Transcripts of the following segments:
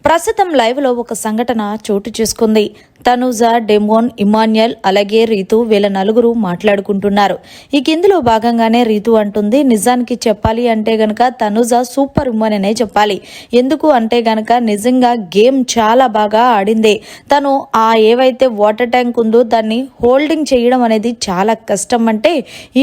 ప్రస్తుతం లైవ్ లో ఒక సంఘటన చోటు చేసుకుంది. తనుజ, డెమోన్, ఇమాన్యుయల్ అలాగే రీతు వీళ్ళ నలుగురు మాట్లాడుకుంటున్నారు. ఈ కిందిలో భాగంగానే రీతు అంటుంది, నిజానికి చెప్పాలి అంటే గనక తనుజ సూపర్ ఉమెన్ అనే చెప్పాలి. ఎందుకు అంటే గనక నిజంగా గేమ్ చాలా బాగా ఆడింది. తను ఆ ఏవైతే వాటర్ ట్యాంక్ ఉందో దాన్ని హోల్డింగ్ చేయడం అనేది చాలా కష్టం. అంటే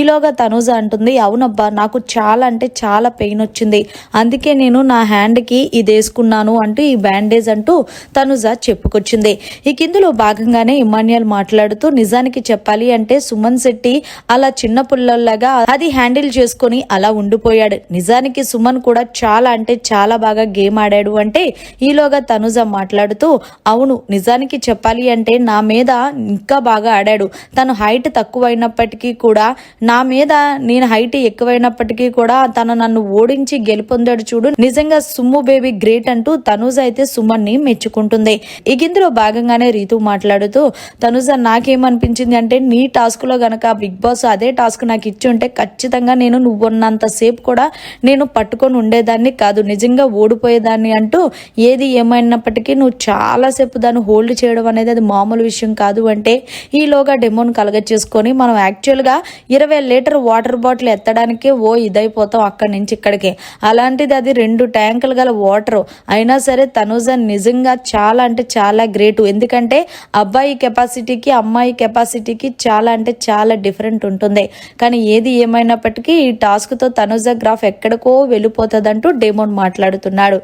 ఈలోగా తనుజ అంటుంది, అవునబ్బా నాకు చాలా అంటే చాలా పెయిన్ వచ్చింది, అందుకే నేను నా హ్యాండ్ కి ఇది వేసుకున్నాను అంటూ ఈ బ్యాండేజ్ అంటూ తనుజ చెప్పుకొచ్చింది. ఈ కిందలో భాగంగానే ఇమాన్యుయల్ మాట్లాడుతూ, నిజానికి చెప్పాలి అంటే సుమన్ శెట్టి అలా చిన్న పుల్లల్లాగా అది హ్యాండిల్ చేసుకుని అలా ఉండిపోయాడు. నిజానికి సుమన్ కూడా చాలా అంటే చాలా బాగా గేమ్ ఆడాడు అంటే ఈలోగా తనుజ మాట్లాడుతూ, అవును నిజానికి చెప్పాలి అంటే నా మీద ఇంకా బాగా ఆడాడు. తను హైట్ తక్కువైనప్పటికీ కూడా నా మీద నేను హైట్ ఎక్కువైనప్పటికీ కూడా తను నన్ను ఓడించి గెలుపొందాడు చూడు, నిజంగా సుమ్ము బేబీ గ్రేట్ అంటూ తనుజ అయితే సుమన్ ని మెచ్చుకుంటుంది. ఈ గిందులో భాగంగానే రీతు మాట్లాడుతూ, తనుజ నాకేమనిపించింది అంటే నీ టాస్క్ లో గనక బిగ్ బాస్ అదే టాస్క్ నాకు ఇచ్చి ఉంటే ఖచ్చితంగా నేను నువ్వున్నంత సేపు కూడా నేను పట్టుకొని ఉండేదాన్ని కాదు, నిజంగా ఓడిపోయేదాన్ని అంటూ, ఏది ఏమైనప్పటికీ నువ్వు చాలా సేపు దాన్ని హోల్డ్ చేయడం అనేది అది మామూలు విషయం కాదు అంటే ఈలోగా డెమోన్ కలగ చేసుకొని మనం యాక్చువల్ గా 20 లీటర్ వాటర్ బాటిల్ ఎత్తడానికే ఇదైపోతాం అక్కడి నుంచి ఇక్కడికి, అలాంటిది అది 2 ట్యాంకులు గల వాటర్ అయినా సరే తనుజ నిజంగా చాలా అంటే చాలా గ్రేట్. ఎందుకంటే అబ్బాయి కెపాసిటీకి అమ్మాయి కెపాసిటీకి చాలా అంటే చాలా డిఫరెంట్ ఉంటుంది. కానీ ఏది ఏమైనప్పటికీ ఈ టాస్క్ తో తనుజ గ్రాఫ్ ఎక్కడికో వెళ్ళిపోతుందంటూ డెమోన్ మాట్లాడుతున్నాడు.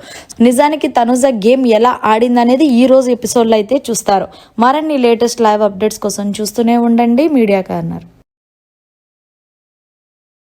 నిజానికి తనుజ గేమ్ ఎలా ఆడింది అనేది ఈ రోజు ఎపిసోడ్ లో అయితే చూస్తారు. మరిన్ని లేటెస్ట్ లైవ్ అప్డేట్స్ కోసం చూస్తూనే ఉండండి మీడియా కార్నర్.